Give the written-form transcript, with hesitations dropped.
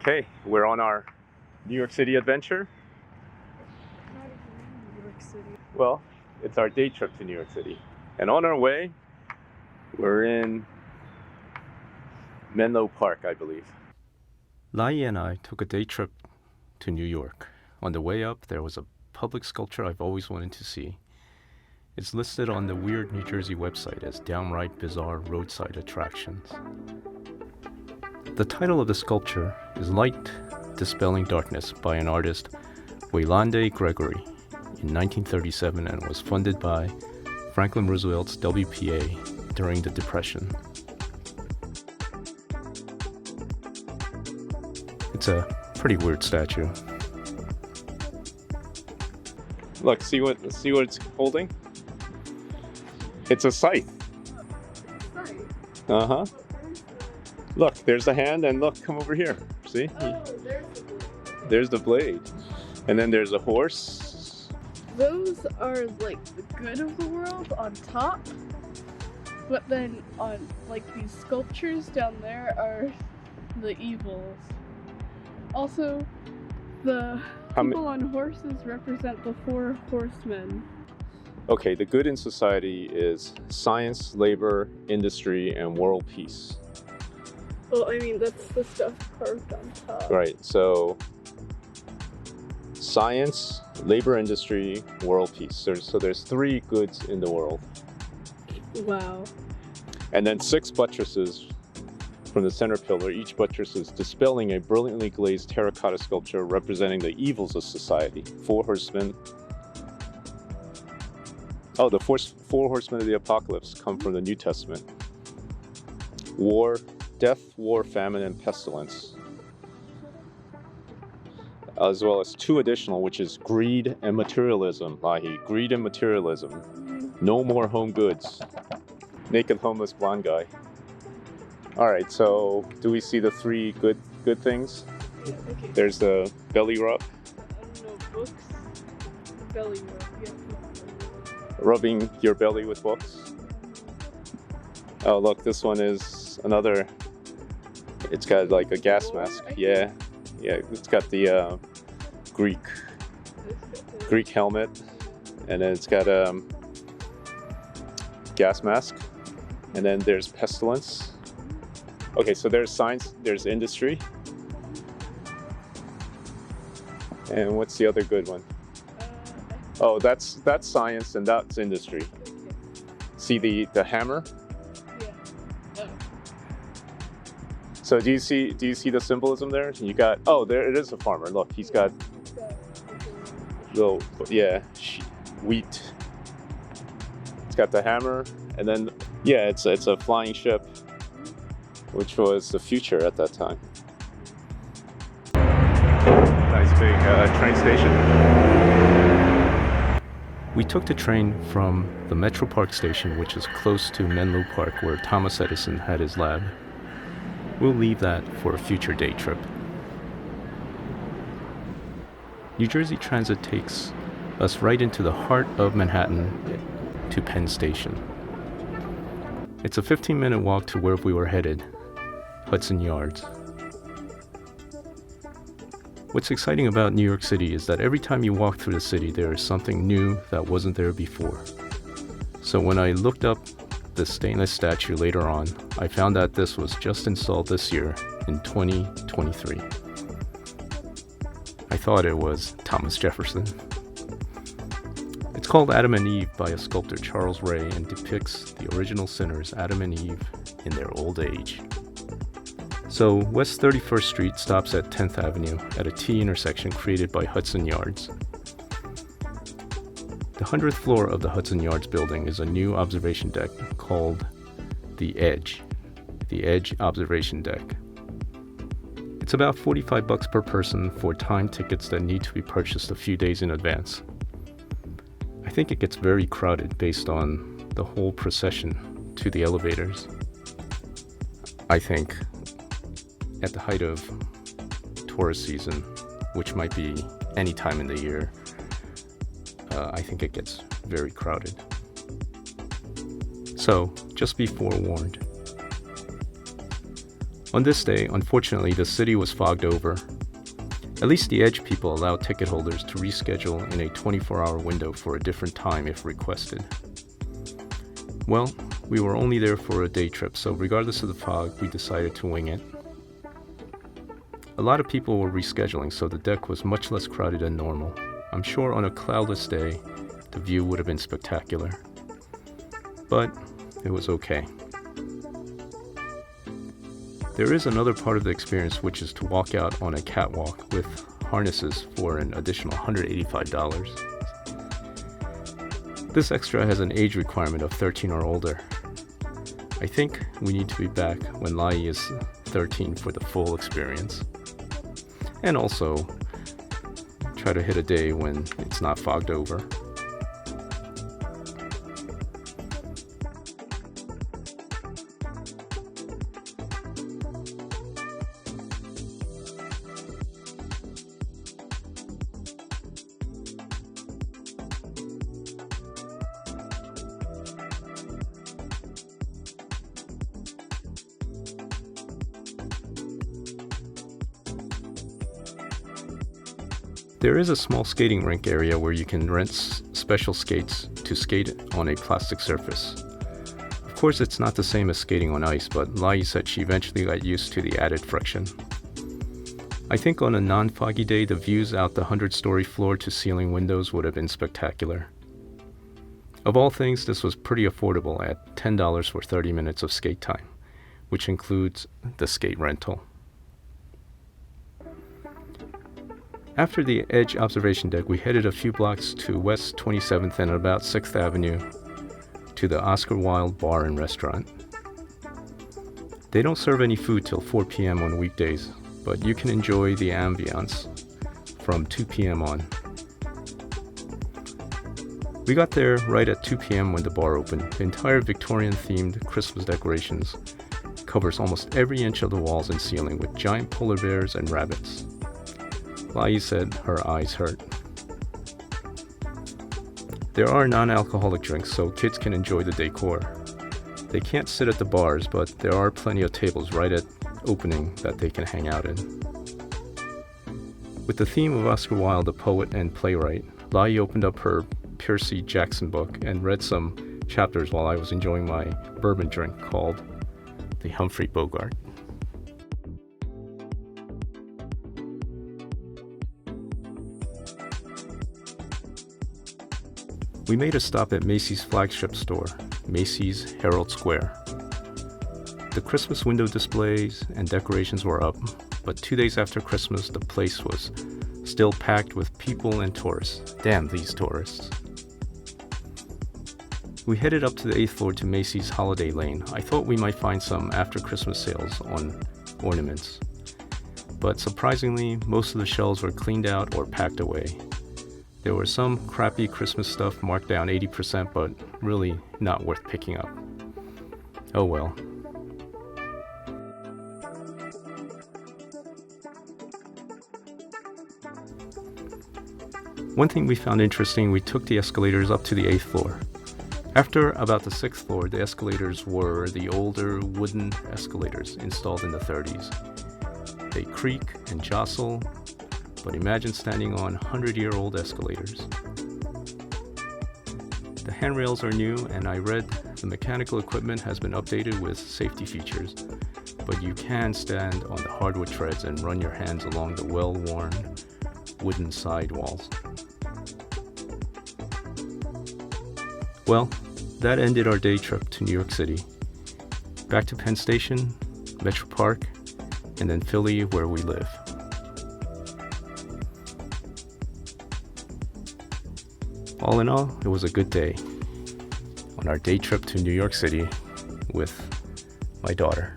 Okay, we're on our New York City adventure. Not even New York City. Well, it's our day trip to New York City. And on our way, we're in Menlo Park, I believe. Lai and I took a day trip to New York. On the way up, there was a public sculpture I've always wanted to see. It's listed on the Weird New Jersey website as downright bizarre roadside attractions. The title of the sculpture is Light Dispelling Darkness by an artist, Waylande Gregory, in 1937, and was funded by Franklin Roosevelt's WPA during the Depression. It's a pretty weird statue. Look, see what it's holding? It's a scythe. Uh-huh. Look, there's the hand, and look, come over here. See? Oh, There's the blade. And then there's a horse. those are like the good of the world on top, but then on like these sculptures down there are the evils. Also, the people on horses represent the four horsemen. Okay, the good in society is science, labor, industry, and world peace. Well, I mean, that's the stuff carved on top. Right, so science, labor, industry, world peace. There's three goods in the world. Wow. And then 6 buttresses from the center pillar. Each buttress is dispelling a brilliantly glazed terracotta sculpture representing the evils of society. 4 horsemen. Oh, the four horsemen of the apocalypse come from the New Testament. War, death, war, famine, and pestilence. As well as 2 additional, which is greed and materialism. Lahi, greed and materialism. No more home goods. Naked homeless blonde guy. Alright, so do we see the 3 good things? Yeah, okay. There's the belly rub. I don't know, books. Belly rub, yeah. Rubbing your belly with books. Oh, look, this one is another. It's got like a gas mask. Yeah, it's got the Greek helmet, and then it's got a gas mask, and then there's pestilence. Okay, so there's science, there's industry, and what's the other good one? Oh, that's science and that's industry. See the hammer? Yeah. Oh. So do you see the symbolism there? You got, oh, there it is, a farmer. Look, he's got little, wheat. It's got the hammer, and then it's a flying ship, which was the future at that time. Nice big train station. We took the train from the Metro Park station, which is close to Menlo Park, where Thomas Edison had his lab. We'll leave that for a future day trip. New Jersey Transit takes us right into the heart of Manhattan to Penn Station. It's a 15-minute walk to where we were headed, Hudson Yards. What's exciting about New York City is that every time you walk through the city, there is something new that wasn't there before. So when I looked up the stainless statue later on, I found that this was just installed this year in 2023. I thought it was Thomas Jefferson. It's called Adam and Eve by a sculptor, Charles Ray, and depicts the original sinners, Adam and Eve, in their old age. So West 31st Street stops at 10th Avenue at a T intersection created by Hudson Yards. The 100th floor of the Hudson Yards building is a new observation deck called the Edge Observation Deck. It's about $45 per person for time tickets that need to be purchased a few days in advance. I think it gets very crowded based on the whole procession to the elevators. I think at the height of tourist season, which might be any time in the year, I think it gets very crowded. So just be forewarned. On this day, unfortunately, the city was fogged over. At least the Edge people allowed ticket holders to reschedule in a 24-hour window for a different time if requested. Well, we were only there for a day trip, so regardless of the fog, we decided to wing it. A lot of people were rescheduling, so the deck was much less crowded than normal. I'm sure on a cloudless day, the view would have been spectacular. But it was okay. There is another part of the experience, which is to walk out on a catwalk with harnesses for an additional $185. This extra has an age requirement of 13 or older. I think we need to be back when Lai is 13 for the full experience. And also, try to hit a day when it's not fogged over. There is a small skating rink area where you can rent special skates to skate on a plastic surface. Of course, it's not the same as skating on ice, but Lai said she eventually got used to the added friction. I think on a non-foggy day, the views out the 100-story floor-to-ceiling windows would have been spectacular. Of all things, this was pretty affordable at $10 for 30 minutes of skate time, which includes the skate rental. After the Edge observation deck, we headed a few blocks to West 27th and about 6th Avenue to the Oscar Wilde Bar and Restaurant. They don't serve any food till 4 p.m. on weekdays, but you can enjoy the ambiance from 2 p.m. on. We got there right at 2 p.m. when the bar opened. The entire Victorian-themed Christmas decorations covers almost every inch of the walls and ceiling with giant polar bears and rabbits. Lai said her eyes hurt. There are non-alcoholic drinks, so kids can enjoy the decor. They can't sit at the bars, but there are plenty of tables right at opening that they can hang out in. With the theme of Oscar Wilde, the poet and playwright, Lai opened up her Percy Jackson book and read some chapters while I was enjoying my bourbon drink called the Humphrey Bogart. We made a stop at Macy's flagship store, Macy's Herald Square. The Christmas window displays and decorations were up, but 2 days after Christmas, the place was still packed with people and tourists. Damn these tourists. We headed up to the 8th floor to Macy's Holiday Lane. I thought we might find some after Christmas sales on ornaments, but surprisingly, most of the shelves were cleaned out or packed away. There was some crappy Christmas stuff marked down 80%, but really not worth picking up. Oh well. One thing we found interesting, we took the escalators up to the 8th floor. After about the 6th floor, the escalators were the older wooden escalators installed in the 30s. They creak and jostle, but imagine standing on 100-year-old escalators. The handrails are new, and I read the mechanical equipment has been updated with safety features, but you can stand on the hardwood treads and run your hands along the well-worn wooden sidewalls. Well, that ended our day trip to New York City. Back to Penn Station, Metro Park, and then Philly, where we live. All in all, it was a good day on our day trip to New York City with my daughter.